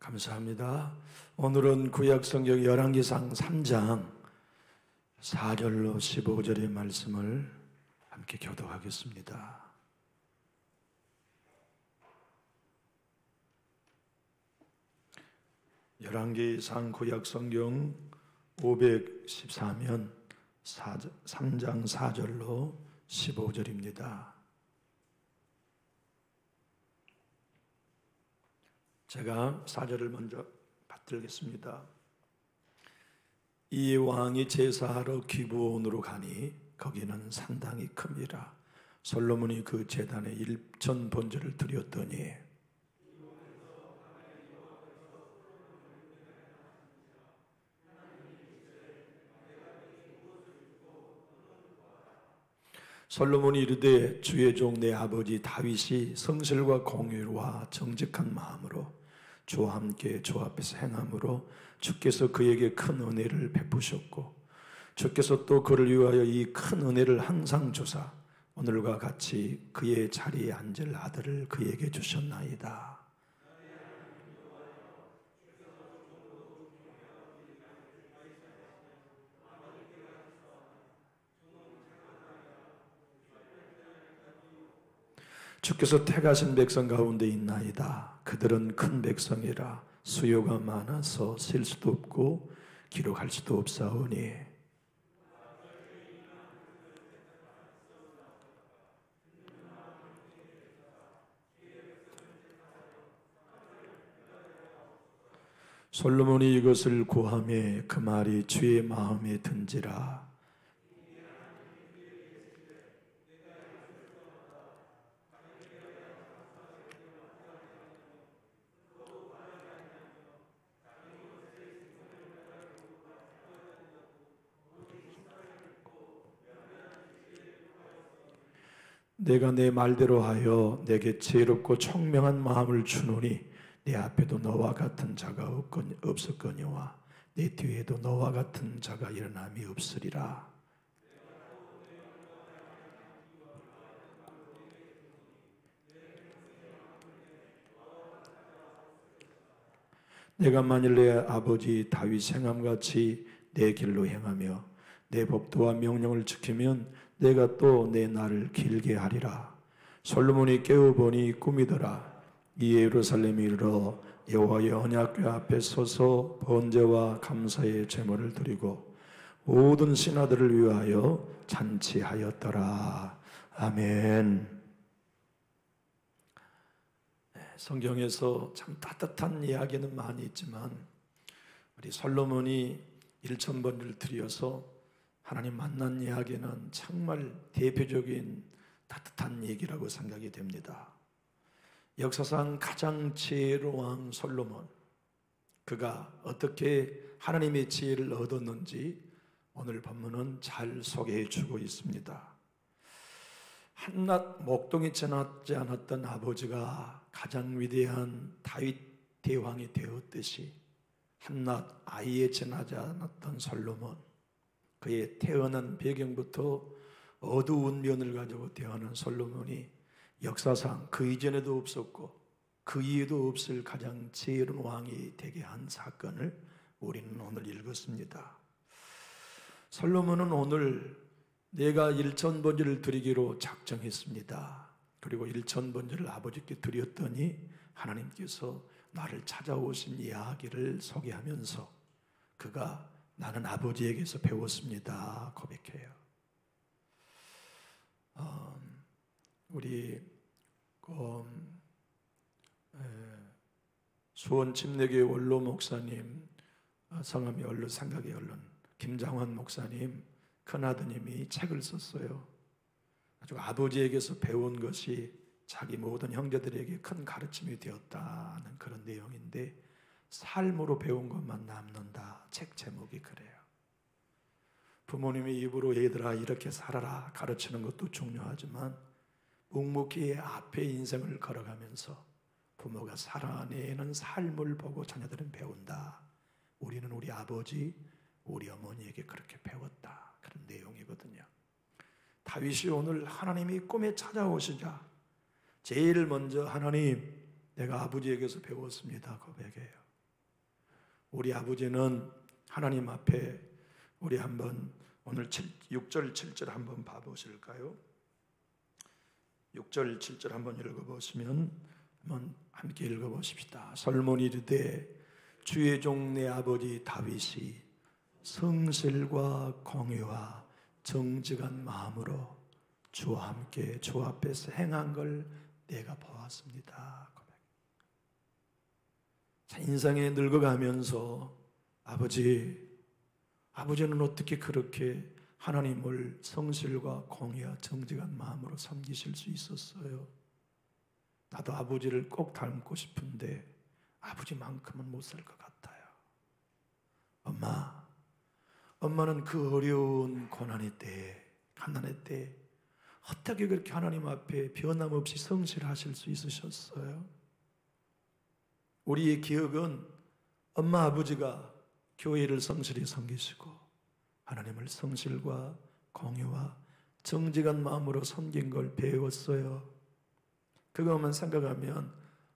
감사합니다. 오늘은 구약성경 열왕기상 3장 4절로 15절의 말씀을 함께 교독하겠습니다. 열왕기상 구약성경 514면 3장 4절로 15절입니다. 제가 4절을 먼저 받들겠습니다. 이 왕이 제사하러 기브온으로 가니 거기는 상당히 큽니다. 솔로몬이 그 제단에 1천 번제를 드렸더니 솔로몬이 이르되 주의 종 내 아버지 다윗이 성실과 공의와 정직한 마음으로 주와 함께 주 앞에서 행함으로 주께서 그에게 큰 은혜를 베푸셨고 주께서 또 그를 위하여 이 큰 은혜를 항상 주사 오늘과 같이 그의 자리에 앉을 아들을 그에게 주셨나이다. 주께서 택하신 백성 가운데 있나이다. 그들은 큰 백성이라 수요가 많아서 셀 수도 없고 기록할 수도 없사오니 솔로몬이 이것을 고하매 그 말이 주의 마음에 든지라. 내가 내 말대로 하여 내게 지혜롭고 총명한 마음을 주노니 내 앞에도 너와 같은 자가 없었거니와 내 뒤에도 너와 같은 자가 일어남이 없으리라. 내가 만일 내 아버지 다윗 행함같이 내 길로 행하며 내 법도와 명령을 지키면 내가 또 내 날을 길게 하리라. 솔로몬이 깨어보니 꿈이더라. 이에 예루살렘에 이르러 여호와의 언약궤 앞에 서서 번제와 감사의 제물을 드리고 모든 신하들을 위하여 잔치하였더라. 아멘. 성경에서 참 따뜻한 이야기는 많이 있지만 우리 솔로몬이 1,000번을 드려서 하나님 만난 이야기는 정말 대표적인 따뜻한 얘기라고 생각이 됩니다. 역사상 가장 지혜로운 왕 솔로몬, 그가 어떻게 하나님의 지혜를 얻었는지 오늘 본문은 잘 소개해 주고 있습니다. 한낱 목동이 지나지 않았던 아버지가 가장 위대한 다윗 대왕이 되었듯이 한낱 아이에 지나지 않았던 솔로몬, 그의 태어난 배경부터 어두운 면을 가지고 태어난 솔로몬이 역사상 그 이전에도 없었고 그 이후에도 없을 가장 지혜로운 왕이 되게 한 사건을 우리는 오늘 읽었습니다. 솔로몬은 오늘 내가 1,000번제를 드리기로 작정했습니다. 그리고 1,000번제를 아버지께 드렸더니 하나님께서 나를 찾아오신 이야기를 소개하면서 그가 나는 아버지에게서 배웠습니다 고백해요. 우리 수원 침례교회 원로 목사님, 성함이 얼른 생각이 얼른 김장환 목사님 큰아드님이 책을 썼어요. 아주 아버지에게서 배운 것이 자기 모든 형제들에게 큰 가르침이 되었다는 그런 내용인데 삶으로 배운 것만 남는다. 책 제목이 그래요. 부모님의 입으로 얘들아 이렇게 살아라 가르치는 것도 중요하지만 묵묵히 앞에 인생을 걸어가면서 부모가 살아내는 삶을 보고 자녀들은 배운다. 우리는 우리 아버지, 우리 어머니에게 그렇게 배웠다. 그런 내용이거든요. 다윗이 오늘 하나님이 꿈에 찾아오시자 제일 먼저 하나님, 내가 아버지에게서 배웠습니다 고백해요. 우리 아버지는 하나님 앞에 우리 한번 오늘 6절 7절 한번 봐보실까요? 6절 7절 한번 읽어보시면 한번 함께 읽어보십시다. 솔로몬이 이르되 주의 종 내 아버지 다윗이 성실과 공의와 정직한 마음으로 주와 함께 주 앞에서 행한 걸 내가 보았습니다. 자, 인생에 늙어가면서 아버지는 어떻게 그렇게 하나님을 성실과 공의와 정직한 마음으로 섬기실 수 있었어요? 나도 아버지를 꼭 닮고 싶은데 아버지만큼은 못 살 것 같아요. 엄마는 그 어려운 고난의 때, 가난의 때 어떻게 그렇게 하나님 앞에 변함없이 성실하실 수 있으셨어요? 우리의 기억은 엄마 아버지가 교회를 성실히 섬기시고 하나님을 성실과 공의와 정직한 마음으로 섬긴 걸 배웠어요. 그것만 생각하면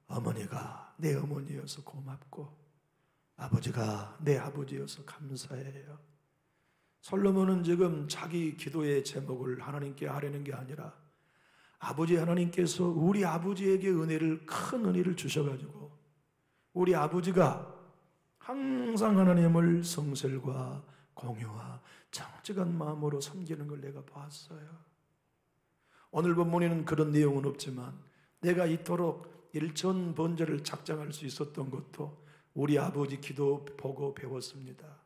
어머니가 내 어머니여서 고맙고 아버지가 내 아버지여서 감사해요. 솔로몬은 지금 자기 기도의 제목을 하나님께 아뢰는 게 아니라 아버지 하나님께서 우리 아버지에게 큰 은혜를 주셔가지고 우리 아버지가 항상 하나님을 성실과 공의와 정직한 마음으로 섬기는 걸 내가 봤어요. 오늘 본문에는 그런 내용은 없지만 내가 이토록 일천번제를 작정할 수 있었던 것도 우리 아버지 기도 보고 배웠습니다.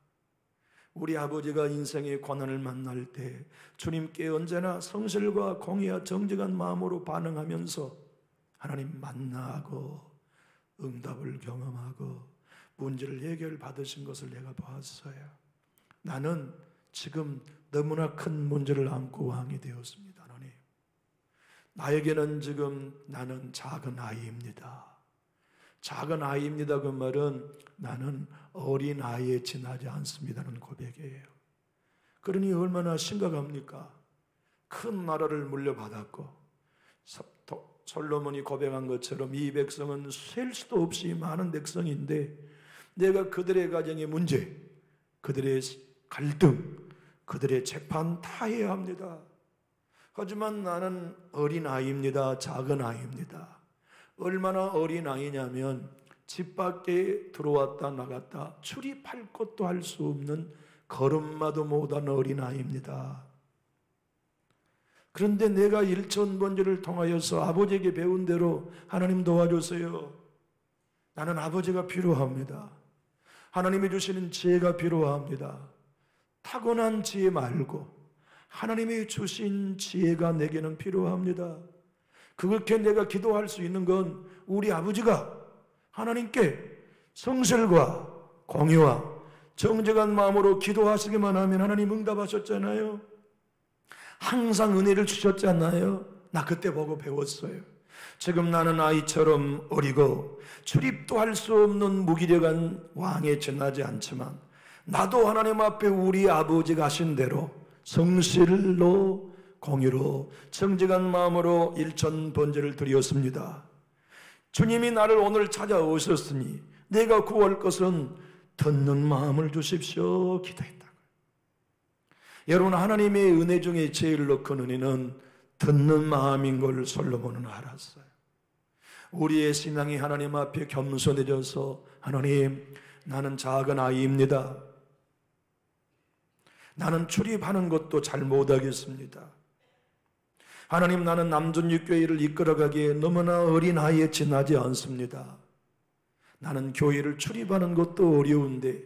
우리 아버지가 인생의 고난을 만날 때 주님께 언제나 성실과 공의와 정직한 마음으로 반응하면서 하나님 만나고 응답을 경험하고 문제를 해결받으신 것을 내가 보았어요. 나는 지금 너무나 큰 문제를 안고 왕이 되었습니다. 하나님, 나에게는 지금 나는 작은 아이입니다. 작은 아이입니다. 그 말은 나는 어린 아이에 지나지 않습니다는 고백이에요. 그러니 얼마나 심각합니까? 큰 나라를 물려받았고 솔로몬이 고백한 것처럼 이 백성은 셀 수도 없이 많은 백성인데 내가 그들의 가정의 문제, 그들의 갈등, 그들의 재판 다 해야 합니다. 하지만 나는 어린 아이입니다. 작은 아이입니다. 얼마나 어린 아이냐면 집 밖에 들어왔다 나갔다 출입할 것도 할 수 없는 걸음마도 못한 어린 아이입니다. 그런데 내가 일천번제를 통하여서 아버지에게 배운 대로 하나님 도와주세요. 나는 아버지가 필요합니다. 하나님이 주시는 지혜가 필요합니다. 타고난 지혜 말고 하나님이 주신 지혜가 내게는 필요합니다. 그렇게 내가 기도할 수 있는 건 우리 아버지가 하나님께 성실과 공의와 정직한 마음으로 기도하시기만 하면 하나님 응답하셨잖아요. 항상 은혜를 주셨잖아요. 나 그때 보고 배웠어요. 지금 나는 아이처럼 어리고 출입도 할 수 없는 무기력한 왕에 지나지 않지만 나도 하나님 앞에 우리 아버지가 하신 대로 성실로 공의로 정직한 마음으로 일천번제를 드렸습니다. 주님이 나를 오늘 찾아오셨으니 내가 구할 것은 듣는 마음을 주십시오 기도했다고요. 여러분, 하나님의 은혜 중에 제일 큰 은혜는 듣는 마음인 걸 솔로몬은 알았어요. 우리의 신앙이 하나님 앞에 겸손해져서 하나님, 나는 작은 아이입니다. 나는 출입하는 것도 잘 못하겠습니다. 하나님, 나는 남존육교회를 이끌어가기에 너무나 어린 아이에 지나지 않습니다. 나는 교회를 출입하는 것도 어려운데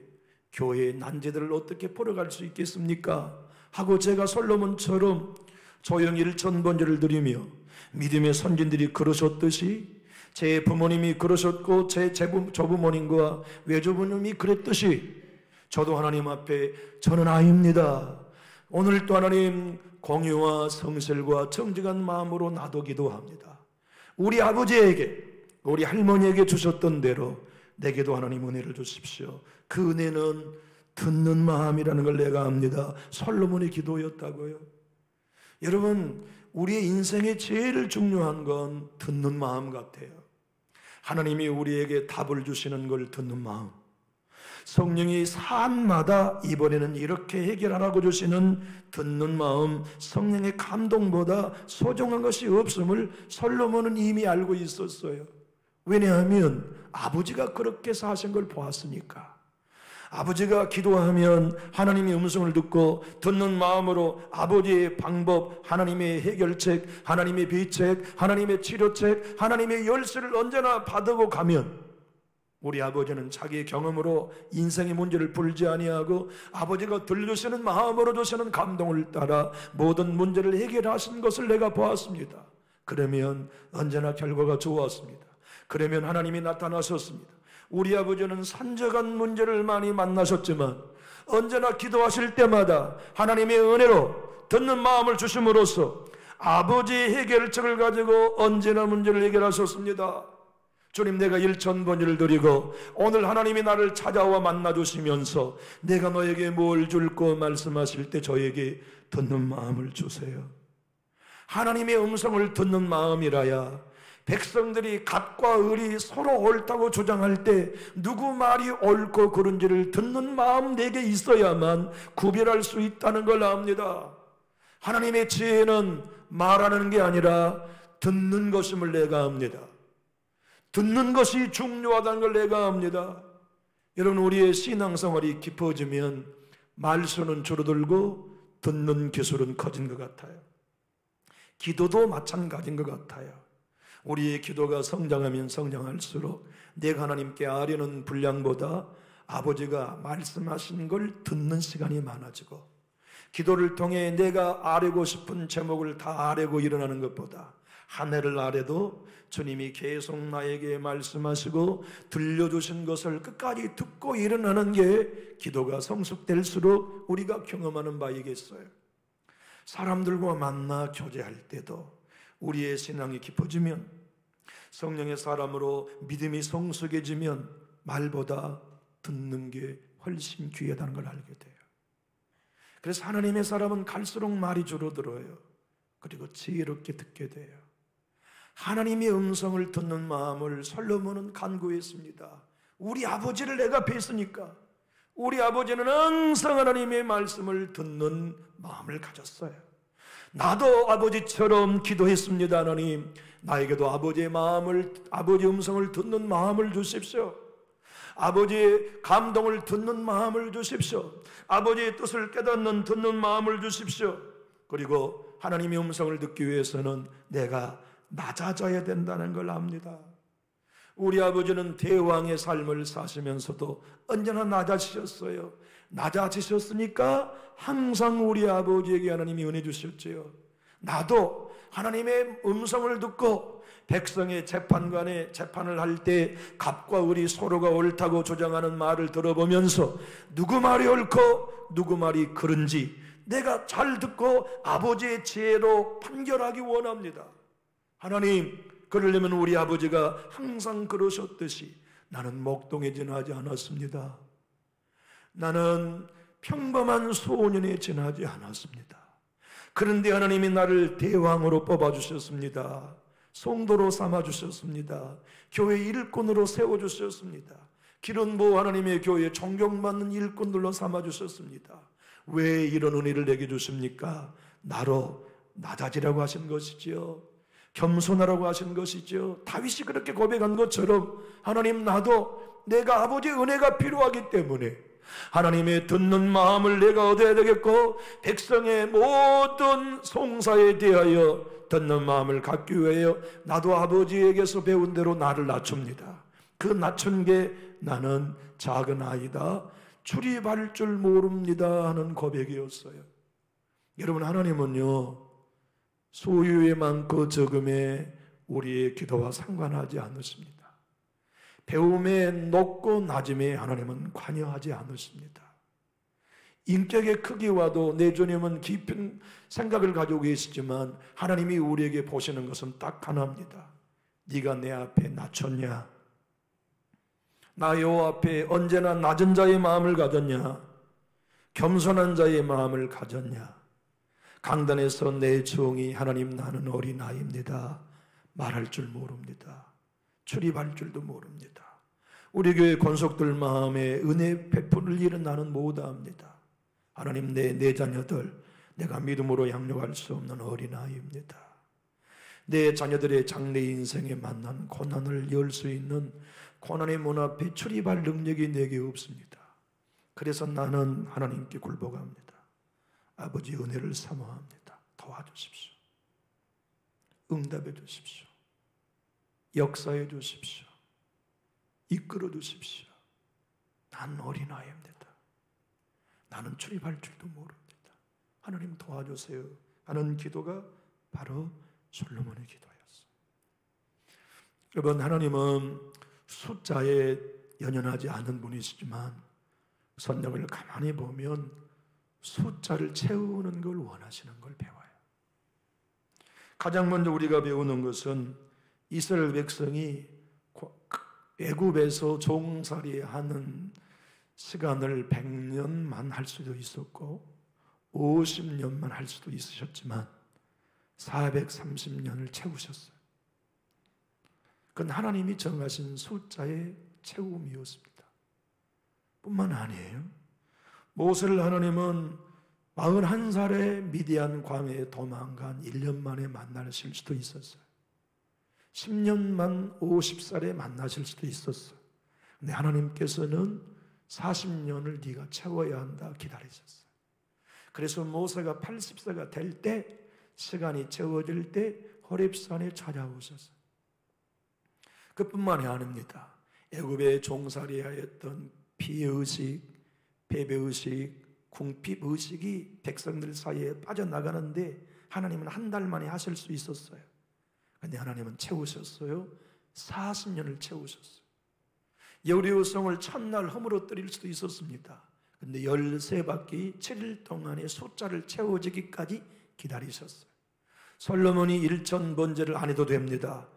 교회의 난제들을 어떻게 풀어갈 수 있겠습니까? 하고 제가 솔로몬처럼 조용히 일천번제를 드리며 믿음의 선진들이 그러셨듯이 제 부모님이 그러셨고 제 조부모님과 외조부님이 그랬듯이 저도 하나님 앞에 저는 아이입니다. 오늘 또 하나님 공의와 성실과 정직한 마음으로 나도 기도합니다. 우리 아버지에게 우리 할머니에게 주셨던 대로 내게도 하나님 은혜를 주십시오. 그 은혜는 듣는 마음이라는 걸 내가 압니다. 솔로몬의 기도였다고요. 여러분, 우리의 인생에 제일 중요한 건 듣는 마음 같아요. 하나님이 우리에게 답을 주시는 걸 듣는 마음. 성령이 사안마다 이번에는 이렇게 해결하라고 주시는 듣는 마음, 성령의 감동보다 소중한 것이 없음을 솔로몬은 이미 알고 있었어요. 왜냐하면 아버지가 그렇게 사신 걸 보았으니까. 아버지가 기도하면 하나님의 음성을 듣고 듣는 마음으로 아버지의 방법, 하나님의 해결책, 하나님의 비책, 하나님의 치료책, 하나님의 열쇠를 언제나 받고 가면 우리 아버지는 자기의 경험으로 인생의 문제를 풀지 아니하고 아버지가 들려주시는 마음으로 주시는 감동을 따라 모든 문제를 해결하신 것을 내가 보았습니다. 그러면 언제나 결과가 좋았습니다. 그러면 하나님이 나타나셨습니다. 우리 아버지는 산적한 문제를 많이 만나셨지만 언제나 기도하실 때마다 하나님의 은혜로 듣는 마음을 주심으로써 아버지의 해결책을 가지고 언제나 문제를 해결하셨습니다. 주님, 내가 일천번을 드리고 오늘 하나님이 나를 찾아와 만나주시면서 내가 너에게 뭘 줄까 말씀하실 때 저에게 듣는 마음을 주세요. 하나님의 음성을 듣는 마음이라야 백성들이 갓과 을이 서로 옳다고 주장할 때 누구 말이 옳고 그른지를 듣는 마음 내게 있어야만 구별할 수 있다는 걸 압니다. 하나님의 지혜는 말하는 게 아니라 듣는 것임을 내가 압니다. 듣는 것이 중요하다는 걸 내가 압니다. 여러분, 우리의 신앙생활이 깊어지면 말수는 줄어들고 듣는 기술은 커진 것 같아요. 기도도 마찬가지인 것 같아요. 우리의 기도가 성장하면 성장할수록 내가 하나님께 아뢰는 분량보다 아버지가 말씀하시는 걸 듣는 시간이 많아지고, 기도를 통해 내가 아뢰고 싶은 제목을 다 아뢰고 일어나는 것보다 한 해를 아뢰도 주님이 계속 나에게 말씀하시고 들려주신 것을 끝까지 듣고 일어나는 게 기도가 성숙될수록 우리가 경험하는 바이겠어요. 사람들과 만나 교제할 때도 우리의 신앙이 깊어지면, 성령의 사람으로 믿음이 성숙해지면 말보다 듣는 게 훨씬 귀하다는 걸 알게 돼요. 그래서 하나님의 사람은 갈수록 말이 줄어들어요. 그리고 지혜롭게 듣게 돼요. 하나님의 음성을 듣는 마음을 솔로몬은 간구했습니다. 우리 아버지를 내가 뵀으니까 우리 아버지는 항상 하나님의 말씀을 듣는 마음을 가졌어요. 나도 아버지처럼 기도했습니다. 하나님, 나에게도 아버지의 마음을, 아버지의 음성을 듣는 마음을 주십시오. 아버지의 감동을 듣는 마음을 주십시오. 아버지의 뜻을 깨닫는 듣는 마음을 주십시오. 그리고 하나님의 음성을 듣기 위해서는 내가 낮아져야 된다는 걸 압니다. 우리 아버지는 대왕의 삶을 사시면서도 언제나 낮아지셨어요. 낮아지셨으니까 항상 우리 아버지에게 하나님이 은혜 주셨지요. 나도 하나님의 음성을 듣고 백성의 재판관에 재판을 할 때 갑과 을이 서로가 옳다고 주장하는 말을 들어보면서 누구 말이 옳고 누구 말이 그른지 내가 잘 듣고 아버지의 지혜로 판결하기 원합니다. 하나님, 그러려면 우리 아버지가 항상 그러셨듯이 나는 목동에 지나지 않았습니다. 나는 평범한 소년에 지나지 않았습니다. 그런데 하나님이 나를 대왕으로 뽑아주셨습니다. 성도로 삼아주셨습니다. 교회 일꾼으로 세워주셨습니다. 기름부어 하나님의 교회에 존경받는 일꾼들로 삼아주셨습니다. 왜 이런 은혜를 내게 주십니까? 나로 낮아지라고 하신 것이지요. 겸손하라고 하신 것이죠. 다윗이 그렇게 고백한 것처럼 하나님, 나도 내가 아버지의 은혜가 필요하기 때문에 하나님의 듣는 마음을 내가 얻어야 되겠고, 백성의 모든 송사에 대하여 듣는 마음을 갖기 위하여 나도 아버지에게서 배운 대로 나를 낮춥니다. 그 낮춘 게 나는 작은 아이다, 출입할 줄 모릅니다 하는 고백이었어요. 여러분, 하나님은요, 소유에 많고 적음에 우리의 기도와 상관하지 않으십니다. 배움에 높고 낮음에 하나님은 관여하지 않으십니다. 인격의 크기와도 내 주님은 깊은 생각을 가지고 계시지만 하나님이 우리에게 보시는 것은 딱 하나입니다. 네가 내 앞에 낮췄냐? 나 여호와 앞에 언제나 낮은 자의 마음을 가졌냐? 겸손한 자의 마음을 가졌냐? 강단에서 내 종이 하나님, 나는 어린아이입니다, 말할 줄 모릅니다, 출입할 줄도 모릅니다, 우리 교회 권속들 마음에 은혜 베풀을 일은 나는 못합니다. 하나님, 내 자녀들 내가 믿음으로 양육할 수 없는 어린아이입니다. 내 자녀들의 장래 인생에 만난 고난을 열 수 있는 고난의 문 앞에 출입할 능력이 내게 없습니다. 그래서 나는 하나님께 굴복합니다. 아버지, 은혜를 사모합니다. 도와주십시오. 응답해 주십시오. 역사해 주십시오. 이끌어 주십시오. 난 어린아이입니다. 나는 출입할 줄도 모릅니다. 하나님 도와주세요 하는 기도가 바로 솔로몬의 기도였어요. 여러분, 하나님은 숫자에 연연하지 않은 분이시지만 성경을 가만히 보면 숫자를 채우는 걸 원하시는 걸 배워요. 가장 먼저 우리가 배우는 것은 이스라엘 백성이 애굽에서 종살이하는 시간을 100년만 할 수도 있었고 50년만 할 수도 있으셨지만 430년을 채우셨어요. 그건 하나님이 정하신 숫자의 채움이었습니다. 뿐만 아니에요. 모세를 하나님은 41살에 미디안 광야에 도망간 1년 만에 만나실 수도 있었어요. 10년만 50살에 만나실 수도 있었어요. 근데 하나님께서는 40년을 네가 채워야 한다 기다리셨어요. 그래서 모세가 80세가 될 때, 시간이 채워질 때 호렙산에 찾아오셨어요. 그뿐만이 아닙니다. 애굽에 종살이하였던 피의식, 배배의식, 궁핍의식이 백성들 사이에 빠져나가는데 하나님은 한 달 만에 하실 수 있었어요. 그런데 하나님은 채우셨어요. 40년을 채우셨어요. 여리고성을 첫날 허물어뜨릴 수도 있었습니다. 그런데 13바퀴 7일 동안의 숫자를 채워지기까지 기다리셨어요. 솔로몬이 1000번제를 안 해도 됩니다.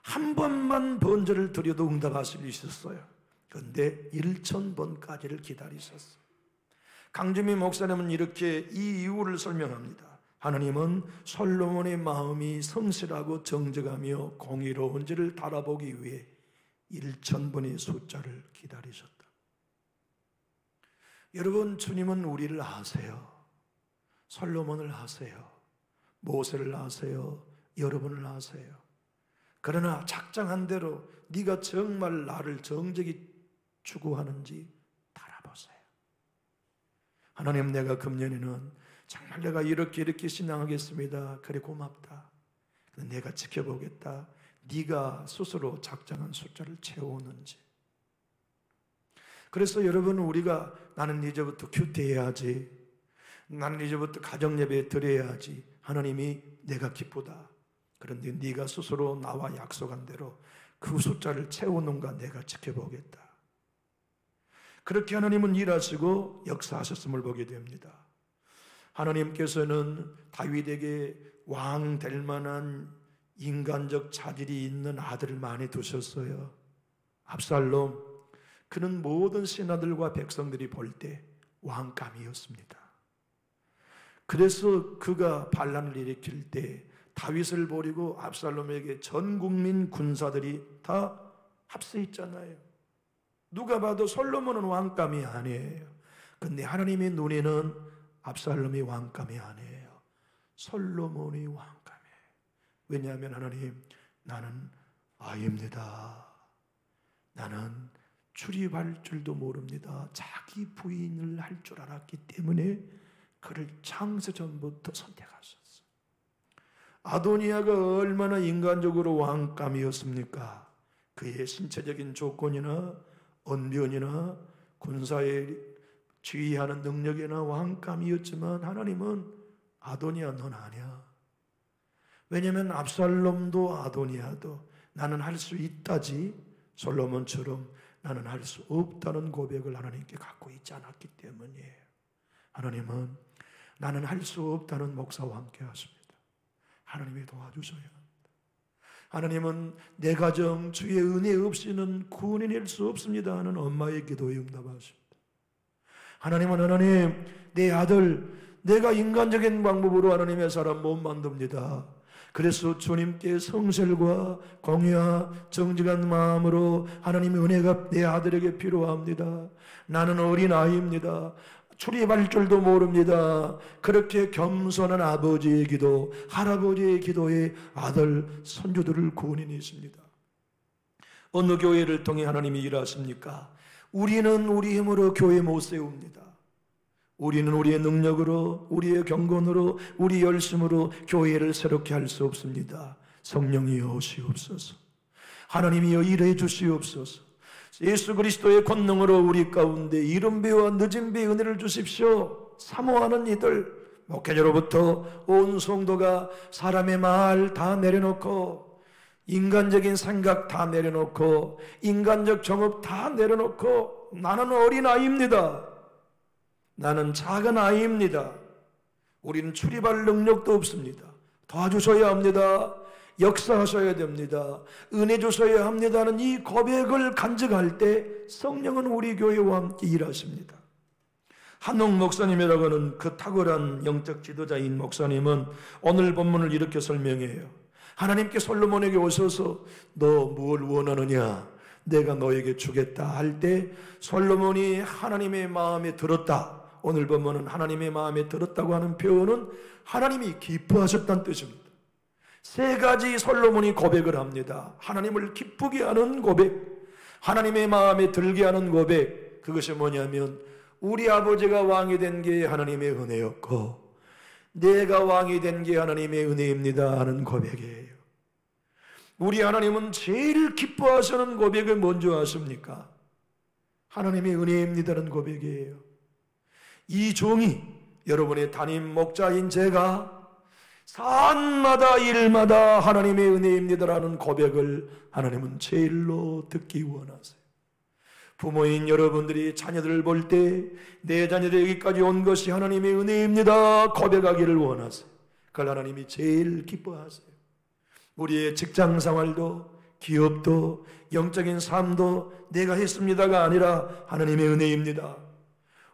한 번만 번제를 드려도 응답하실 수 있었어요. 그런데 1000번까지를 기다리셨어요. 강주미 목사님은 이렇게 이 이유를 설명합니다. 하나님은 솔로몬의 마음이 성실하고 정직하며 공의로운지를 달아보기 위해 1000번의 숫자를 기다리셨다. 여러분, 주님은 우리를 아세요. 솔로몬을 아세요. 모세를 아세요. 여러분을 아세요. 그러나 작정한 대로 네가 정말 나를 정직히 추구하는지 달아보세요. 하나님, 내가 금년에는 정말 내가 이렇게 신앙하겠습니다. 그래, 고맙다. 내가 지켜보겠다. 네가 스스로 작정한 숫자를 채우는지. 그래서 여러분, 우리가 나는 이제부터 큐티해야지, 나는 이제부터 가정예배 드려야지, 하나님이 내가 기쁘다. 그런데 네가 스스로 나와 약속한 대로 그 숫자를 채우는가 내가 지켜보겠다. 그렇게 하나님은 일하시고 역사하셨음을 보게 됩니다. 하나님께서는 다윗에게 왕 될 만한 인간적 자질이 있는 아들을 많이 두셨어요. 압살롬, 그는 모든 신하들과 백성들이 볼 때 왕감이었습니다. 그래서 그가 반란을 일으킬 때 다윗을 버리고 압살롬에게 전 국민 군사들이 다 합세했잖아요. 누가 봐도 솔로몬은 왕감이 아니에요. 근데 하나님의 눈에는 압살롬이 왕감이 아니에요. 솔로몬이 왕감이에요. 왜냐하면 하나님, 나는 아이입니다. 나는 출입할 줄도 모릅니다. 자기 부인을 할 줄 알았기 때문에 그를 창세전부터 선택하셨어요. 아도니아가 얼마나 인간적으로 왕감이었습니까? 그의 신체적인 조건이나 언변이나 군사에 지휘하는 능력이나 왕감이었지만 하나님은 아도니아 넌 아니야. 왜냐하면 압살롬도 아도니아도 나는 할 수 있다지 솔로몬처럼 나는 할 수 없다는 고백을 하나님께 갖고 있지 않았기 때문이에요. 하나님은 나는 할 수 없다는 목사와 함께 하십니다. 하나님이 도와주셔야 합니다. 하나님은 내 가정 주의 은혜 없이는 구원해낼 수 없습니다 하는 엄마의 기도에 응답하십니다. 하나님은 하나님, 내 아들, 내가 인간적인 방법으로 하나님의 사람 못 만듭니다. 그래서 주님께 성실과 공의와 정직한 마음으로 하나님의 은혜가 내 아들에게 필요합니다. 나는 어린아이입니다. 출입할 줄도 모릅니다. 그렇게 겸손한 아버지의 기도, 할아버지의 기도에 아들, 손주들을 구원인이 있습니다. 어느 교회를 통해 하나님이 일하십니까? 우리는 우리 힘으로 교회 못 세웁니다. 우리는 우리의 능력으로, 우리의 경건으로, 우리 열심으로 교회를 새롭게 할 수 없습니다. 성령이여 오시옵소서. 하나님이여 일해 주시옵소서. 예수 그리스도의 권능으로 우리 가운데 이른 비와 늦은 비 은혜를 주십시오. 사모하는 이들, 목회자로부터 온 성도가 사람의 말 다 내려놓고, 인간적인 생각 다 내려놓고, 인간적 정업 다 내려놓고, 나는 어린아이입니다. 나는 작은 아이입니다. 우리는 출입할 능력도 없습니다. 도와주셔야 합니다. 역사하셔야 됩니다. 은혜 주셔야 합니다는 이 고백을 간직할 때 성령은 우리 교회와 함께 일하십니다. 한옥 목사님이라고 하는 그 탁월한 영적 지도자인 목사님은 오늘 본문을 이렇게 설명해요. 하나님께 솔로몬에게 오셔서 너 무엇을 원하느냐? 내가 너에게 주겠다 할 때 솔로몬이 하나님의 마음에 들었다. 오늘 본문은 하나님의 마음에 들었다고 하는 표현은 하나님이 기뻐하셨다는 뜻입니다. 세 가지 솔로몬이 고백을 합니다. 하나님을 기쁘게 하는 고백, 하나님의 마음에 들게 하는 고백. 그것이 뭐냐면 우리 아버지가 왕이 된 게 하나님의 은혜였고 내가 왕이 된 게 하나님의 은혜입니다 하는 고백이에요. 우리 하나님은 제일 기뻐하시는 고백을 먼저 하십니까? 하나님의 은혜입니다는 고백이에요. 이 종이, 여러분의 담임 목자인 제가 산마다 일마다 하나님의 은혜입니다라는 고백을 하나님은 제일로 듣기 원하세요. 부모인 여러분들이 자녀들을 볼 때 내 자녀들이 여기까지 온 것이 하나님의 은혜입니다 고백하기를 원하세요. 그걸 하나님이 제일 기뻐하세요. 우리의 직장 생활도, 기업도, 영적인 삶도 내가 했습니다가 아니라 하나님의 은혜입니다.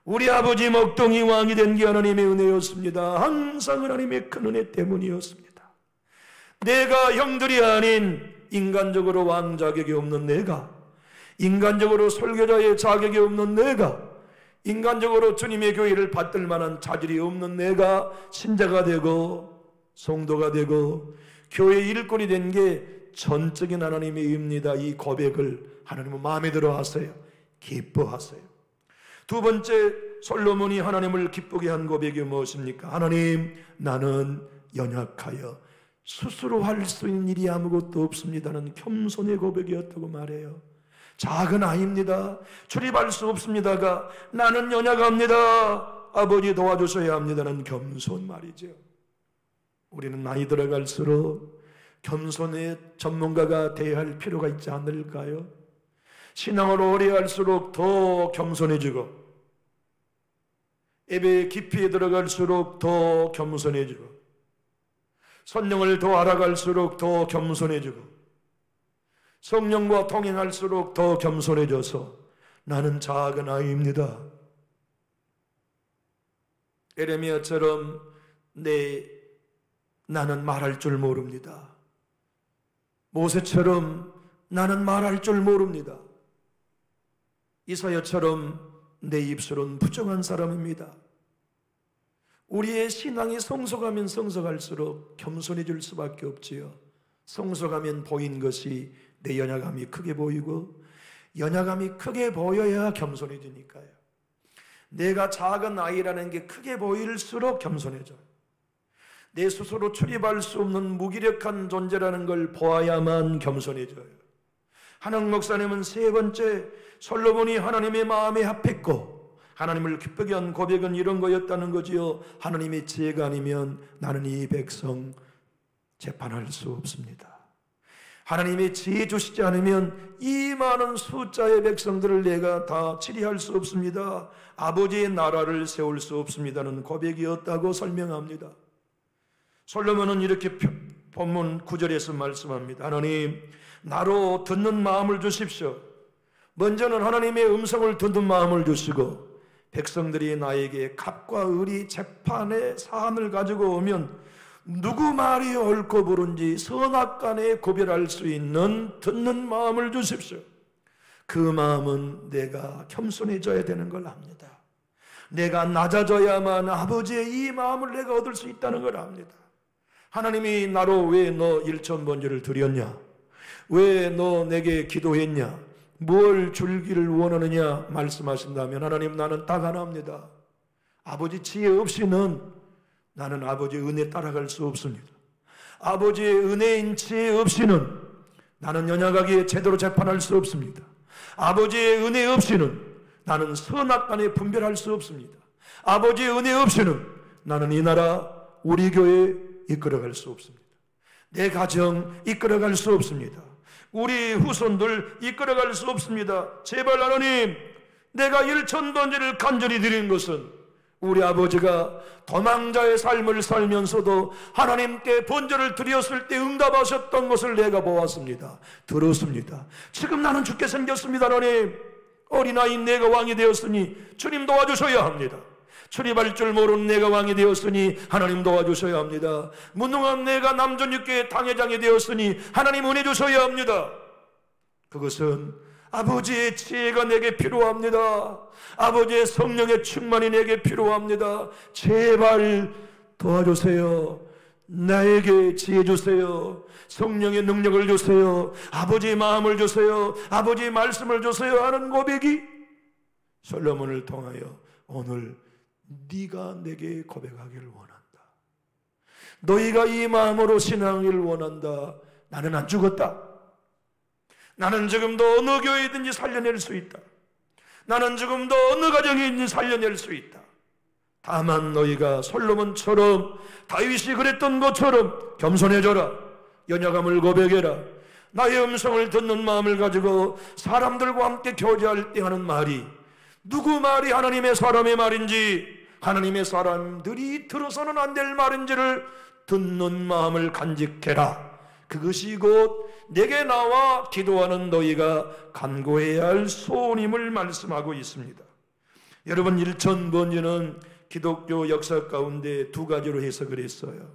우리 아버지 목동이 왕이 된 게 하나님의 은혜였습니다. 항상 하나님의 큰 은혜 때문이었습니다. 내가 형들이 아닌 인간적으로 왕 자격이 없는 내가, 인간적으로 설교자의 자격이 없는 내가, 인간적으로 주님의 교회를 받들 만한 자질이 없는 내가 신자가 되고 성도가 되고 교회 일꾼이 된 게 전적인 하나님의 의입니다. 이 고백을 하나님은 마음에 들어 하세요. 기뻐하세요. 두 번째, 솔로몬이 하나님을 기쁘게 한 고백이 무엇입니까? 하나님, 나는 연약하여 스스로 할 수 있는 일이 아무것도 없습니다는 겸손의 고백이었다고 말해요. 작은 아이입니다. 출입할 수 없습니다가 나는 연약합니다. 아버지 도와주셔야 합니다는 겸손 말이죠. 우리는 나이 들어갈수록 겸손의 전문가가 되어야 할 필요가 있지 않을까요? 신앙으로 오래 할수록 더 겸손해지고 예배의 깊이에 들어갈수록 더 겸손해지고 성령을 더 알아갈수록 더 겸손해지고 성령과 동행할수록 더 겸손해져서 나는 작은 아이입니다. 에레미야처럼 나는 말할 줄 모릅니다. 모세처럼 나는 말할 줄 모릅니다. 이사야처럼 내 입술은 부정한 사람입니다. 우리의 신앙이 성숙하면 성숙할수록 겸손해질 수밖에 없지요. 성숙하면 보인 것이 내 연약함이 크게 보이고 연약함이 크게 보여야 겸손해지니까요. 내가 작은 아이라는 게 크게 보일수록 겸손해져요. 내 스스로 출입할 수 없는 무기력한 존재라는 걸 보아야만 겸손해져요. 한옥 목사님은 세 번째, 솔로몬이 하나님의 마음에 합했고 하나님을 기쁘게 한 고백은 이런 거였다는 거지요. 하나님의 지혜가 아니면 나는 이 백성 재판할 수 없습니다. 하나님의 지혜 주시지 않으면 이 많은 숫자의 백성들을 내가 다 치리할 수 없습니다. 아버지의 나라를 세울 수 없습니다는 고백이었다고 설명합니다. 솔로몬은 이렇게 본문 9절에서 말씀합니다. 하나님, 나로 듣는 마음을 주십시오. 먼저는 하나님의 음성을 듣는 마음을 주시고 백성들이 나에게 갑과 을이 재판의 사안을 가지고 오면 누구 말이 옳고 그른지 선악간에 구별할 수 있는 듣는 마음을 주십시오. 그 마음은 내가 겸손해져야 되는 걸 압니다. 내가 낮아져야만 아버지의 이 마음을 내가 얻을 수 있다는 걸 압니다. 하나님이 나로 왜 너 일천번제를 드렸냐? 왜 너 내게 기도했냐? 뭘 줄기를 원하느냐 말씀하신다면 하나님, 나는 딱 하나입니다. 아버지 지혜 없이는 나는 아버지의 은혜 따라갈 수 없습니다. 아버지의 은혜인 지혜 없이는 나는 연약하게 제대로 재판할 수 없습니다. 아버지의 은혜 없이는 나는 선악간에 분별할 수 없습니다. 아버지의 은혜 없이는 나는 이 나라, 우리 교회 이끌어갈 수 없습니다. 내 가정 이끌어갈 수 없습니다. 우리 후손들 이끌어갈 수 없습니다. 제발 하나님, 내가 일천번제를 간절히 드린 것은 우리 아버지가 도망자의 삶을 살면서도 하나님께 번제를 드렸을 때 응답하셨던 것을 내가 보았습니다. 들었습니다. 지금 나는 죽게 생겼습니다. 하나님, 어린아이인 내가 왕이 되었으니 주님 도와주셔야 합니다. 출입할 줄 모르는 내가 왕이 되었으니 하나님 도와주셔야 합니다. 무능한 내가 남존육계의 당회장이 되었으니 하나님 은혜 주셔야 합니다. 그것은 아버지의 지혜가 내게 필요합니다. 아버지의 성령의 충만이 내게 필요합니다. 제발 도와주세요. 나에게 지혜 주세요. 성령의 능력을 주세요. 아버지의 마음을 주세요. 아버지의 말씀을 주세요 하는 고백이 솔로몬을 통하여 오늘 네가 내게 고백하기를 원한다. 너희가 이 마음으로 신앙을 원한다. 나는 안 죽었다. 나는 지금도 어느 교회든지 살려낼 수 있다. 나는 지금도 어느 가정이든지 살려낼 수 있다. 다만 너희가 솔로몬처럼, 다윗이 그랬던 것처럼 겸손해져라. 연약함을 고백해라. 나의 음성을 듣는 마음을 가지고 사람들과 함께 교제할 때 하는 말이 누구 말이 하나님의 사람의 말인지, 하나님의 사람들이 들어서는 안 될 말인지를 듣는 마음을 간직해라. 그것이 곧 내게 나와 기도하는 너희가 간구해야 할 소원임을 말씀하고 있습니다. 여러분, 일천번제는 기독교 역사 가운데 두 가지로 해석을 했어요.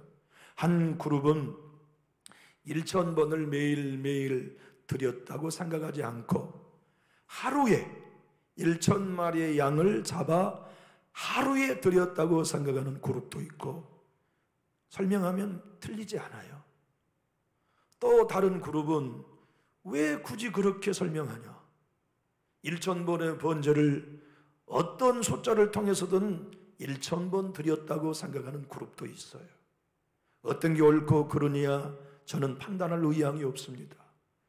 한 그룹은 일천번을 매일매일 드렸다고 생각하지 않고 하루에 1,000마리의 양을 잡아 하루에 드렸다고 생각하는 그룹도 있고, 설명하면 틀리지 않아요. 또 다른 그룹은 왜 굳이 그렇게 설명하냐? 1,000번의 번제를 어떤 숫자를 통해서든 1,000번 드렸다고 생각하는 그룹도 있어요. 어떤 게 옳고 그러냐 저는 판단할 의향이 없습니다.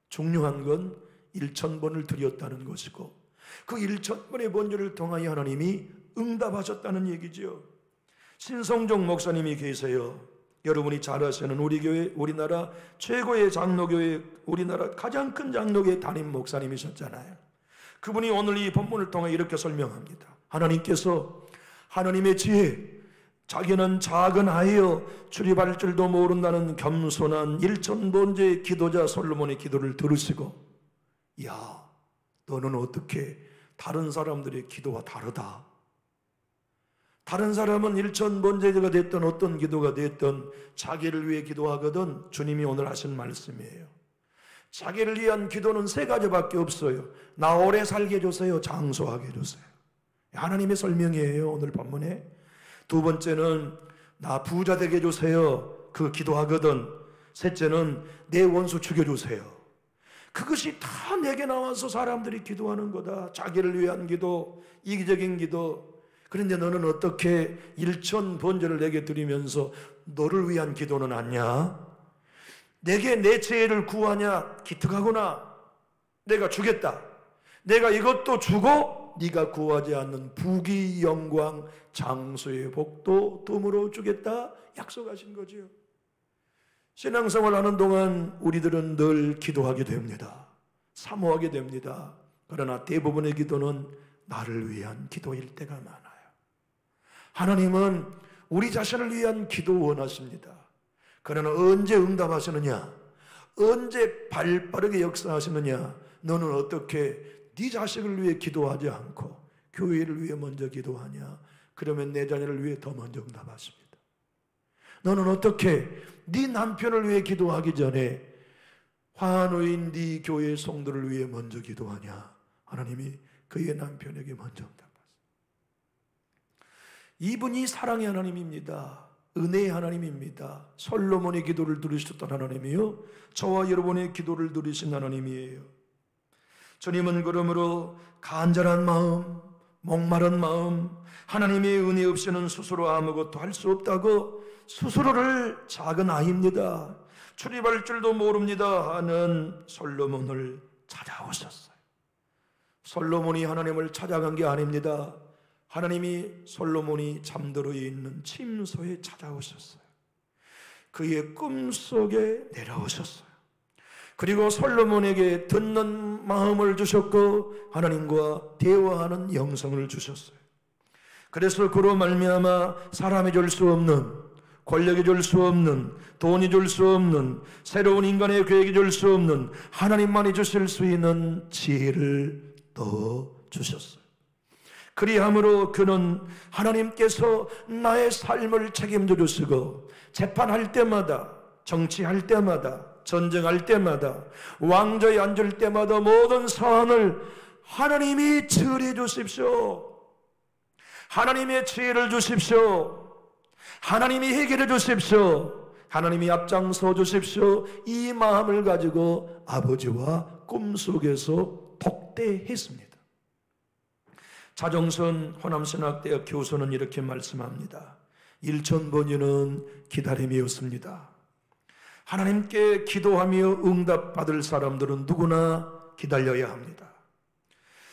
중요한 건 1,000번을 드렸다는 것이고, 그 1,000번의 번제를 통하여 하나님이 응답하셨다는 얘기죠. 신성종 목사님이 계세요. 여러분이 잘 아시는 우리 교회, 우리나라 최고의 장로교회, 우리나라 가장 큰 장로교회 담임 목사님이셨잖아요. 그분이 오늘 이 본문을 통해 이렇게 설명합니다. 하나님께서 하나님의 지혜, 자기는 작은 아이여 출입할 줄도 모른다는 겸손한 1,000번제의 기도자 솔로몬의 기도를 들으시고, 야, 너는 어떻게 다른 사람들의 기도와 다르다. 다른 사람은 1,000번제가 됐든 어떤 기도가 됐든 자기를 위해 기도하거든. 주님이 오늘 하신 말씀이에요. 자기를 위한 기도는 세 가지밖에 없어요. 나 오래 살게 해주세요. 장수하게 해주세요. 하나님의 설명이에요, 오늘 본문에. 두 번째는 나 부자 되게 해주세요. 그 기도하거든. 셋째는 내 원수 죽여주세요. 그것이 다 내게 나와서 사람들이 기도하는 거다. 자기를 위한 기도, 이기적인 기도. 그런데 너는 어떻게 1,000번제를 내게 드리면서 너를 위한 기도는 않냐? 내게 내 죄를 구하냐? 기특하구나. 내가 주겠다. 내가 이것도 주고 네가 구하지 않는 부귀 영광 장수의 복도 덤으로 주겠다 약속하신 거지요. 신앙생활 하는 동안 우리들은 늘 기도하게 됩니다. 사모하게 됩니다. 그러나 대부분의 기도는 나를 위한 기도일 때가 많아요. 하나님은 우리 자신을 위한 기도 원하십니다. 그러나 언제 응답하시느냐? 언제 발빠르게 역사하시느냐? 너는 어떻게 네 자식을 위해 기도하지 않고 교회를 위해 먼저 기도하냐? 그러면 내 자녀를 위해 더 먼저 응답하십니다. 너는 어떻게 네 남편을 위해 기도하기 전에 환우인 네 교회 성도를 위해 먼저 기도하냐? 하나님이 그의 남편에게 먼저 응답하셨습니다. 이분이 사랑의 하나님입니다. 은혜의 하나님입니다. 솔로몬의 기도를 들으셨던 하나님이요, 저와 여러분의 기도를 들으신 하나님이에요. 주님은 그러므로 간절한 마음, 목마른 마음, 하나님의 은혜 없이는 스스로 아무것도 할 수 없다고 스스로를 작은 아이입니다, 출입할 줄도 모릅니다 하는 솔로몬을 찾아오셨어요. 솔로몬이 하나님을 찾아간 게 아닙니다. 하나님이 솔로몬이 잠들어 있는 침소에 찾아오셨어요. 그의 꿈속에 내려오셨어요. 그리고 솔로몬에게 듣는 마음을 주셨고 하나님과 대화하는 영성을 주셨어요. 그래서 그로 말미암아 사람이 줄 수 없는, 권력이 줄 수 없는, 돈이 줄 수 없는, 새로운 인간의 계획이 줄 수 없는 하나님만이 주실 수 있는 지혜를 더 주셨어요. 그리함으로 그는 하나님께서 나의 삶을 책임져 주시고 재판할 때마다, 정치할 때마다, 전쟁할 때마다, 왕좌에 앉을 때마다 모든 사안을 하나님이 처리해 주십시오. 하나님의 지혜를 주십시오. 하나님이 해결해 주십시오. 하나님이 앞장서 주십시오. 이 마음을 가지고 아버지와 꿈속에서 독대했습니다. 차정선 호남신학대학 교수는 이렇게 말씀합니다. 1000번이는 기다림이었습니다. 하나님께 기도하며 응답받을 사람들은 누구나 기다려야 합니다.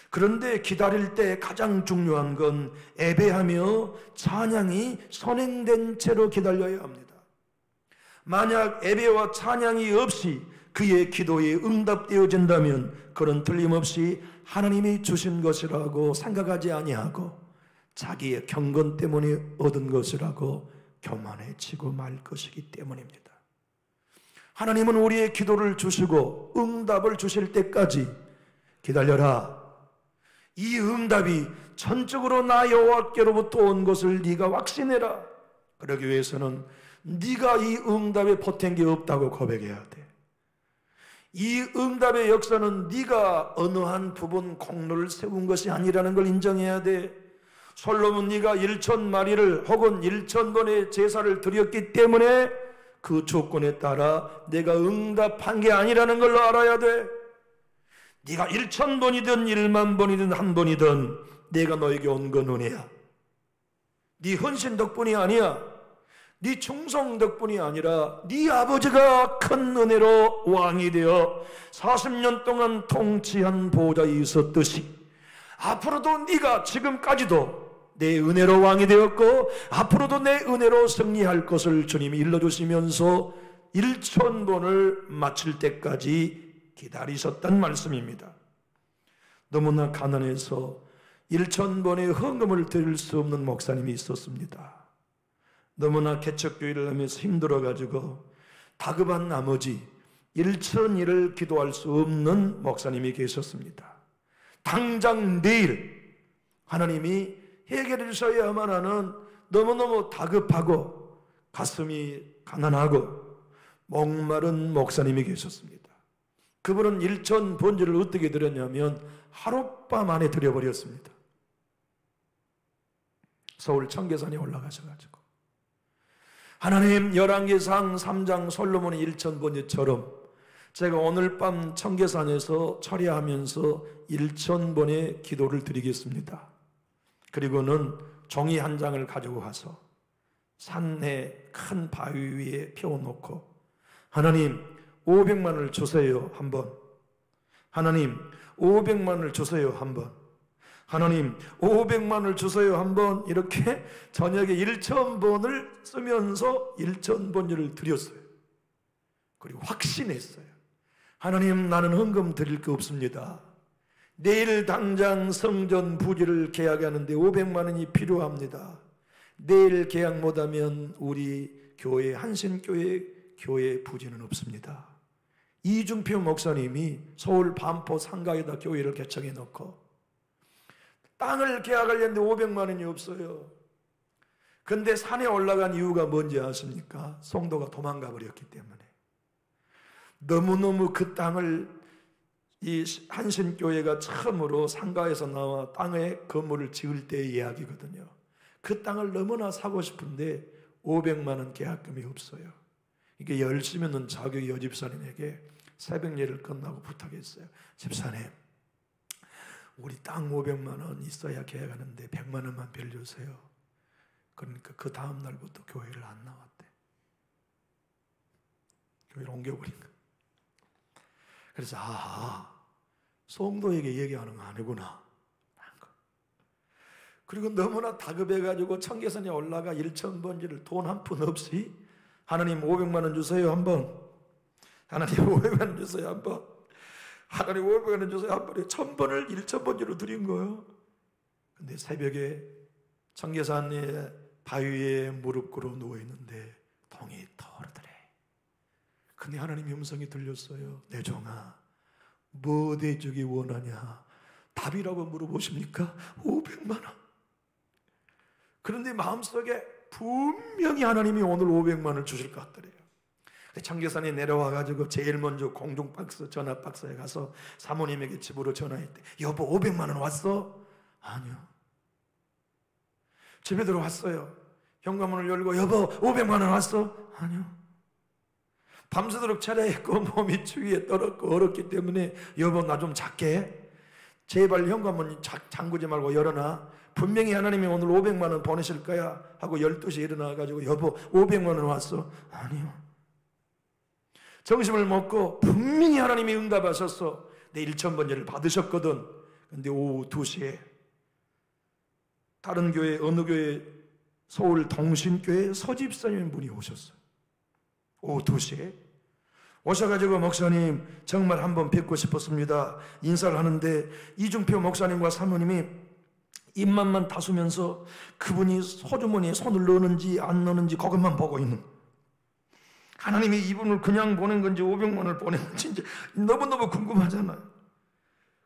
그런데 기다릴 때 가장 중요한 건 예배하며 찬양이 선행된 채로 기다려야 합니다. 만약 예배와 찬양이 없이 그의 기도에 응답되어진다면 그는 틀림없이 하나님이 주신 것이라고 생각하지 아니하고 자기의 경건 때문에 얻은 것이라고 교만해지고 말 것이기 때문입니다. 하나님은 우리의 기도를 주시고 응답을 주실 때까지 기다려라. 이 응답이 전적으로 나 여호와께로부터 온 것을 네가 확신해라. 그러기 위해서는 네가 이 응답에 보탠 게 없다고 고백해야 돼. 이 응답의 역사는 네가 어느 한 부분 공로를 세운 것이 아니라는 걸 인정해야 돼. 솔로몬 네가 1000마리를 혹은 1000번의 제사를 드렸기 때문에 그 조건에 따라 내가 응답한 게 아니라는 걸로 알아야 돼. 네가 1000번이든 10000번이든 1번이든 내가 너에게 온 건 은혜야. 네 헌신 덕분이 아니야. 네 충성 덕분이 아니라 네 아버지가 큰 은혜로 왕이 되어 40년 동안 통치한 보좌에 있었듯이 앞으로도 네가 지금까지도 내 은혜로 왕이 되었고 앞으로도 내 은혜로 승리할 것을 주님이 일러주시면서 1000번을 마칠 때까지 기다리셨단 말씀입니다. 너무나 가난해서 1000번의 헌금을 드릴 수 없는 목사님이 있었습니다. 너무나 개척교회를 하면서 힘들어가지고 다급한 나머지 1000일을 기도할 수 없는 목사님이 계셨습니다. 당장 내일 하나님이 해결해 주셔야만 하는 너무너무 다급하고 가슴이 가난하고 목마른 목사님이 계셨습니다. 그분은 1000번지를 어떻게 드렸냐면 하룻밤 안에 드려버렸습니다. 서울 청계산에 올라가셔가지고 하나님, 열왕기상 3장 솔로몬의 1000번지처럼 제가 오늘 밤 청계산에서 철야하면서 1000번의 기도를 드리겠습니다. 그리고는 종이 한 장을 가지고 가서 산에 큰 바위 위에 펴놓고 하나님 500만을 주세요 한번, 하나님 500만을 주세요 한번, 하나님 500만을 주세요 한번, 이렇게 저녁에 1000번을 쓰면서 1000번을 드렸어요. 그리고 확신했어요. 하나님, 나는 헌금 드릴 거 없습니다. 내일 당장 성전 부지를 계약하는데 500만 원이 필요합니다. 내일 계약 못하면 우리 교회, 한신교회 교회 부지는 없습니다. 이중표 목사님이 서울 반포 상가에다 교회를 개척해 놓고 땅을 계약하려는데 500만 원이 없어요. 근데 산에 올라간 이유가 뭔지 아십니까? 성도가 도망가 버렸기 때문에. 너무너무 그 땅을, 이 한신교회가 처음으로 상가에서 나와 땅에 건물을 지을 때의 이야기거든요. 그 땅을 너무나 사고 싶은데 500만 원 계약금이 없어요. 이게 열심히 있는 자기 여집사님에게 새벽 예를 끝나고 부탁했어요. 집사님, 우리 땅 500만 원 있어야 계약하는데 100만 원만 빌려주세요. 그러니까 그 다음 날부터 교회를 안 나왔대. 교회를 옮겨버린 거야. 그래서 성도에게 얘기하는 거 아니구나. 그리고 너무나 다급해가지고 청계산에 올라가 1,000번지를 돈 한 푼 없이 하나님 500만 원 주세요 한번, 하나님 500만 원 주세요 한번, 하나님 500만 원 주세요 한번, 1,000번을 1,000번지로 드린 거예요. 근데 새벽에 청계산의 바위에 무릎 꿇어 누워있는데 동이 터르더래. 근데 하나님의 음성이 들렸어요. 내 종아, 뭐 대주기 원하냐? 답이라고 물어보십니까? 500만 원. 그런데 마음속에 분명히 하나님이 오늘 500만 원을 주실 것 같더래요. 청계산에 내려와가지고 제일 먼저 공중박스, 전화박스에 가서 사모님에게 집으로 전화했대. 여보, 500만 원 왔어? 아니요. 집에 들어왔어요. 현관문을 열고 여보 500만 원 왔어? 아니요. 밤새도록 차려입고 몸이 추위에 떨었고 얼었기 때문에 여보 나 좀 작게 제발 현관문 잠그지 말고 열어놔. 분명히 하나님이 오늘 500만 원 보내실 거야 하고 12시에 일어나가지고 여보 500만 원 왔어? 아니요. 점심을 먹고 분명히 하나님이 응답하셨어. 내 1,000번제를 받으셨거든. 근데 오후 2시에 다른 교회, 어느 교회, 서울 동신교회 서집사님 분이 오셨어요. 오후 2시에 오셔가지고 목사님 정말 한번 뵙고 싶었습니다. 인사를 하는데 이중표 목사님과 사모님이 입맛만 다수면서 그분이 소주머니에 손을 넣는지 안 넣는지 그것만 보고 있는, 하나님이 이분을 그냥 보낸 건지 500만 원을 보낸 건지 이제 너무너무 궁금하잖아요.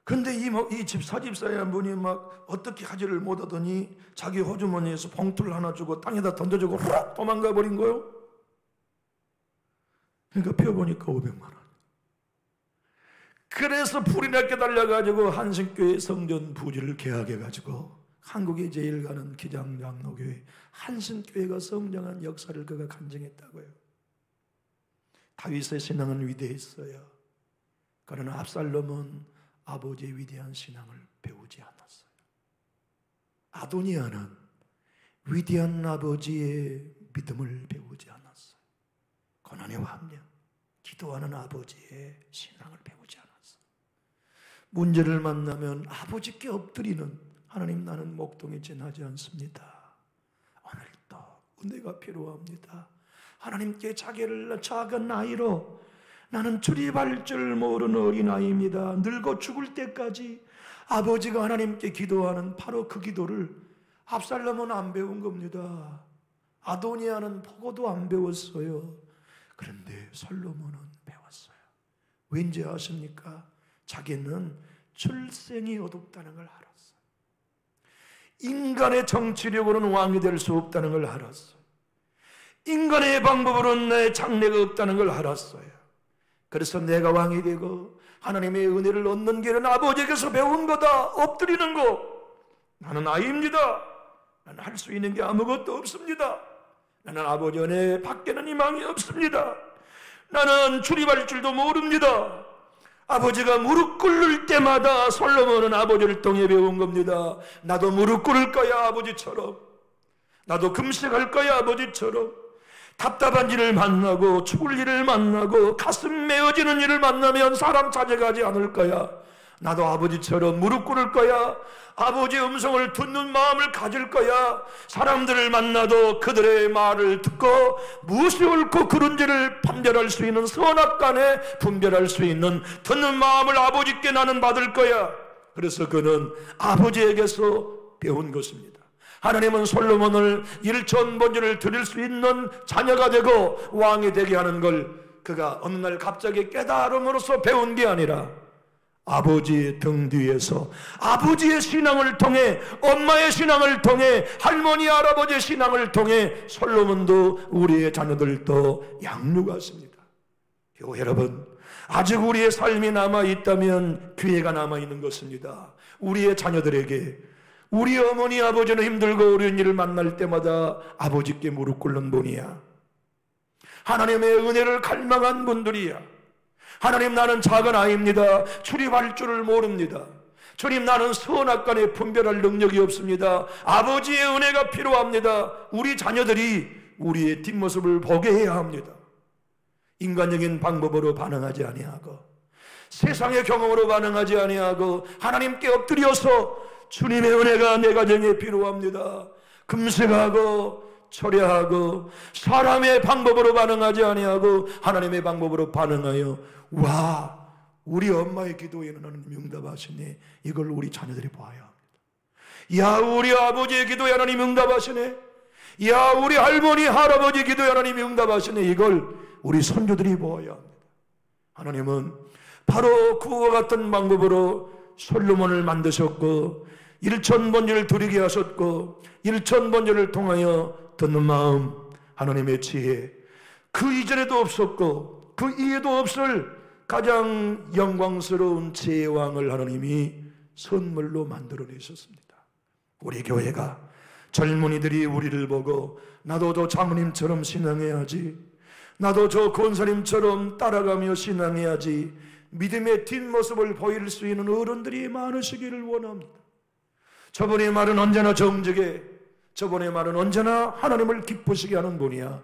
근데 이 집 사집사의 한 분이 막 어떻게 하지를 못하더니 자기 호주머니에서 봉투를 하나 주고 땅에다 던져주고 훅 도망가 버린 거예요. 그러니까 펴보니까 500만 원. 그래서 불이 나게 달려가지고 한신교회 성전 부지를 계약해가지고 한국에 제일 가는 기장장로교회 한신교회가 성장한 역사를 그가 간증했다고요. 다윗의 신앙은 위대했어요. 그러나 압살롬은 아버지의 위대한 신앙을 배우지 않았어요. 아도니아는 위대한 아버지의 믿음을 배우지 않았어요. 고난의 왕년, 기도하는 아버지의 신앙을 배우지 않았어요. 문제를 만나면 아버지께 엎드리는, 하나님 나는 목동에 지나지 않습니다. 오늘도 은혜가 필요합니다. 하나님께 자기를 작은 나이로 나는 출입할 줄 모르는 어린아이입니다. 늙어 죽을 때까지 아버지가 하나님께 기도하는 바로 그 기도를 압살롬은 안 배운 겁니다. 아도니아는 보고도 안 배웠어요. 그런데 솔로몬은 배웠어요. 왠지 아십니까? 자기는 출생이 어둡다는 걸 알았어요. 인간의 정치력으로는 왕이 될 수 없다는 걸 알았어요. 인간의 방법으로는 내 장래가 없다는 걸 알았어요. 그래서 내가 왕이 되고 하나님의 은혜를 얻는 길은 아버지에게서 배운 거다. 엎드리는 거. 나는 아이입니다. 나는 할 수 있는 게 아무것도 없습니다. 나는 아버지 은혜 밖에는 희망이 없습니다. 나는 출입할 줄도 모릅니다. 아버지가 무릎 꿇을 때마다 솔로몬은 아버지를 통해 배운 겁니다. 나도 무릎 꿇을 거야 아버지처럼. 나도 금식할 거야 아버지처럼. 답답한 일을 만나고 죽을 일을 만나고 가슴 메어지는 일을 만나면 사람 찾아가지 않을 거야. 나도 아버지처럼 무릎 꿇을 거야. 아버지의 음성을 듣는 마음을 가질 거야. 사람들을 만나도 그들의 말을 듣고 무엇이 옳고 그른지를 판별할 수 있는, 선악간에 분별할 수 있는 듣는 마음을 아버지께 나는 받을 거야. 그래서 그는 아버지에게서 배운 것입니다. 하나님은 솔로몬을 1,000번제를 드릴 수 있는 자녀가 되고 왕이 되게 하는 걸 그가 어느 날 갑자기 깨달음으로써 배운 게 아니라 아버지의 등 뒤에서 아버지의 신앙을 통해, 엄마의 신앙을 통해, 할머니 할아버지의 신앙을 통해 솔로몬도 우리의 자녀들도 양육했습니다. 교회 여러분, 아직 우리의 삶이 남아있다면 기회가 남아있는 것입니다. 우리의 자녀들에게, 우리 어머니 아버지는 힘들고 어려운 일을 만날 때마다 아버지께 무릎 꿇는 분이야. 하나님의 은혜를 갈망한 분들이야. 하나님, 나는 작은 아이입니다. 출입할 줄을 모릅니다. 주님, 나는 선악간에 분별할 능력이 없습니다. 아버지의 은혜가 필요합니다. 우리 자녀들이 우리의 뒷모습을 보게 해야 합니다. 인간적인 방법으로 반응하지 아니하고, 세상의 경험으로 반응하지 아니하고, 하나님께 엎드려서 주님의 은혜가 내 가정에 필요합니다. 금식하고 철야하고 사람의 방법으로 반응하지 아니하고 하나님의 방법으로 반응하여, 와, 우리 엄마의 기도에는 하나님 응답하시네. 이걸 우리 자녀들이 봐야 합니다. 야, 우리 아버지의 기도에 하나님 응답하시네. 야, 우리 할머니 할아버지 기도에 하나님 응답하시네. 이걸 우리 손주들이 보아야 합니다. 하나님은 바로 그와 같은 방법으로 솔로몬을 만드셨고 1000번제를 드리게 하셨고 1000번제를 통하여 듣는 마음, 하나님의 지혜, 그 이전에도 없었고 그 이후에도 없을 가장 영광스러운 지혜의 왕을 하나님이 선물로 만들어내셨습니다. 우리 교회가, 젊은이들이 우리를 보고 나도 저 장모님처럼 신앙해야지, 나도 저 권사님처럼 따라가며 신앙해야지, 믿음의 뒷모습을 보일 수 있는 어른들이 많으시기를 원합니다. 저분의 말은 언제나 정직해, 저분의 말은 언제나 하나님을 기쁘시게 하는 분이야.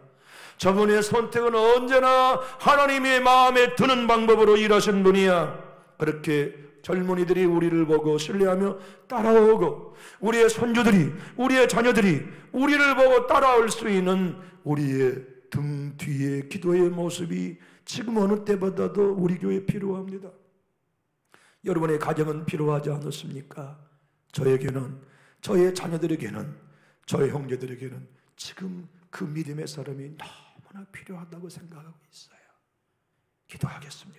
저분의 선택은 언제나 하나님의 마음에 드는 방법으로 일하신 분이야. 그렇게 젊은이들이 우리를 보고 신뢰하며 따라오고, 우리의 손주들이, 우리의 자녀들이 우리를 보고 따라올 수 있는 우리의 등 뒤의 기도의 모습이 지금 어느 때보다도 우리 교회에 필요합니다. 여러분의 가정은 필요하지 않습니까? 저에게는, 저의 자녀들에게는, 저의 형제들에게는 지금 그 믿음의 사람이 너무나 필요하다고 생각하고 있어요. 기도하겠습니다.